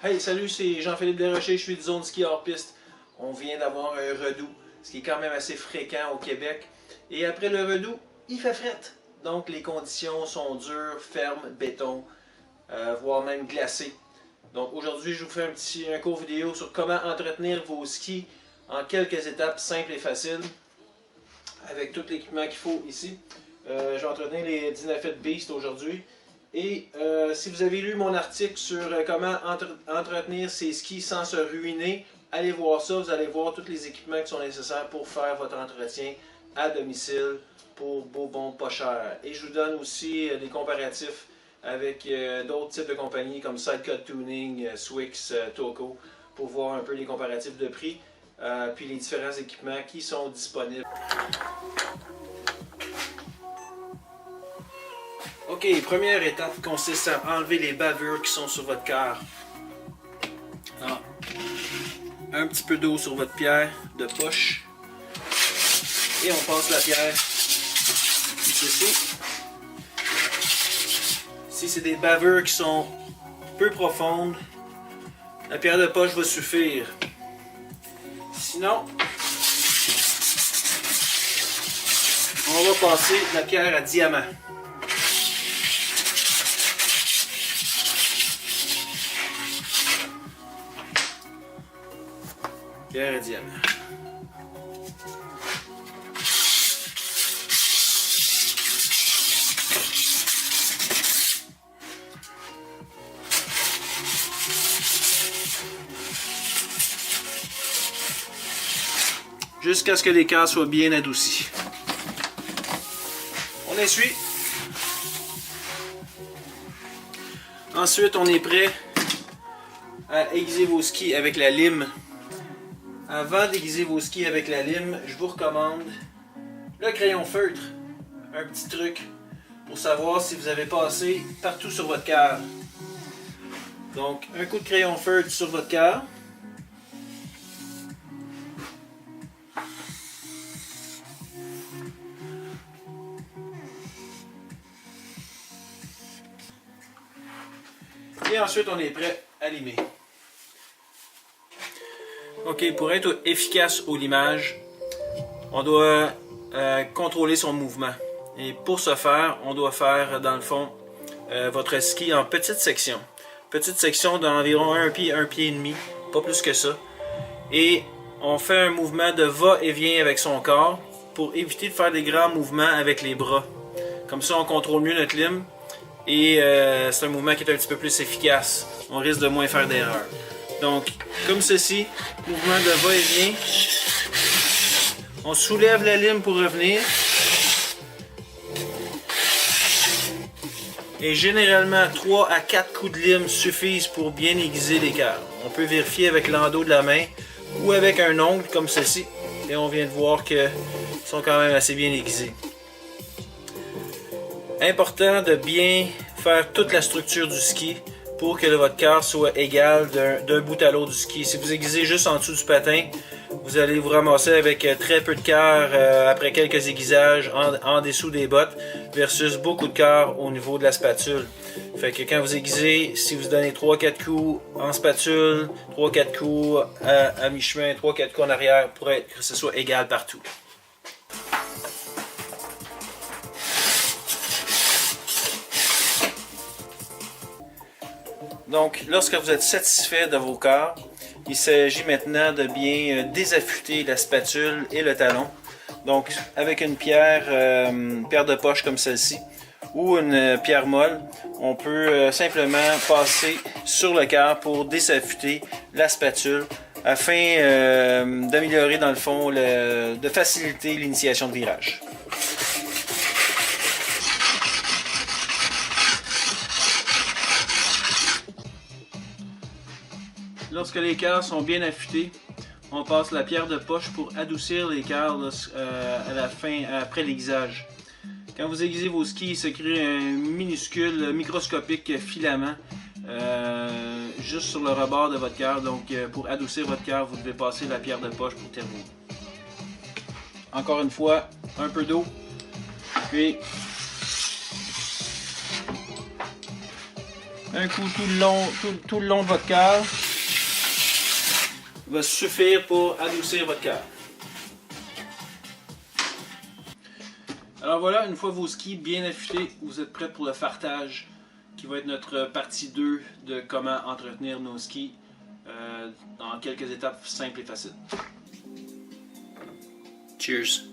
Hey, salut, c'est Jean-Philippe Desrochers, je suis de Zone Ski hors piste. On vient d'avoir un redoux, ce qui est quand même assez fréquent au Québec. Et après le redoux, il fait fret. Donc les conditions sont dures, fermes, béton, voire même glacées. Donc aujourd'hui, je vous fais un court vidéo sur comment entretenir vos skis en quelques étapes simples et faciles, avec tout l'équipement qu'il faut ici. Je vais entretenir les Dynafit Beast aujourd'hui. Et si vous avez lu mon article sur comment entretenir ses skis sans se ruiner, allez voir ça, vous allez voir tous les équipements qui sont nécessaires pour faire votre entretien à domicile pour beau, bon, pas cher. Et je vous donne aussi des comparatifs avec d'autres types de compagnies comme Sidecut Tuning, Swix, Toco, pour voir un peu les comparatifs de prix, puis les différents équipements qui sont disponibles. Ok, première étape consiste à enlever les bavures qui sont sur votre cœur. Un petit peu d'eau sur votre pierre de poche. Et on passe la pierre ici. Si c'est des bavures qui sont peu profondes, la pierre de poche va suffire. Sinon, on va passer la pierre à diamant. Pierre à diamant. Jusqu'à ce que l'écart soit bien adouci. On essuie. Ensuite, on est prêt à aiguiser vos skis avec la lime. Avant d'aiguiser vos skis avec la lime, je vous recommande le crayon feutre. Un petit truc pour savoir si vous avez passé partout sur votre quart. Donc, un coup de crayon feutre sur votre quart. Et ensuite, on est prêt à limer. Ok, pour être efficace au limage, on doit contrôler son mouvement. Et pour ce faire, on doit faire, dans le fond, votre ski en petites sections. Petites sections d'environ un pied et demi, pas plus que ça. Et on fait un mouvement de va-et-vient avec son corps pour éviter de faire des grands mouvements avec les bras. Comme ça, on contrôle mieux notre lime. Et c'est un mouvement qui est un petit peu plus efficace. On risque de moins faire d'erreurs. Donc, comme ceci, mouvement de va-et-vient. On soulève la lime pour revenir. Et généralement, 3 à 4 coups de lime suffisent pour bien aiguiser l'écart. On peut vérifier avec l'endos de la main ou avec un ongle comme ceci. Et on vient de voir qu'ils sont quand même assez bien aiguisés. Important de bien faire toute la structure du ski pour que votre quart soit égal d'un bout à l'autre du ski. Si vous aiguisez juste en dessous du patin, vous allez vous ramasser avec très peu de quart après quelques aiguisages en dessous des bottes versus beaucoup de quart au niveau de la spatule. Fait que quand vous aiguisez, si vous donnez 3-4 coups en spatule, 3-4 coups à mi-chemin, 3-4 coups en arrière pour que ce soit égal partout. Donc, lorsque vous êtes satisfait de vos quarts, il s'agit maintenant de bien désaffûter la spatule et le talon. Donc, avec une pierre de poche comme celle-ci, ou une pierre molle, on peut simplement passer sur le quart pour désaffûter la spatule afin d'améliorer dans le fond, de faciliter l'initiation de virage. Lorsque les quarts sont bien affûtés, on passe la pierre de poche pour adoucir les quarts à la fin, après l'aiguisage. Quand vous aiguisez vos skis, il se crée un minuscule, microscopique filament juste sur le rebord de votre quart. Donc pour adoucir votre quart, vous devez passer la pierre de poche pour terminer. Encore une fois, un peu d'eau, puis Un coup tout le long de votre cœur va suffire pour adoucir votre cœur. Alors voilà, une fois vos skis bien affûtés, vous êtes prêts pour le fartage qui va être notre partie 2 de comment entretenir nos skis dans quelques étapes simples et faciles. Cheers!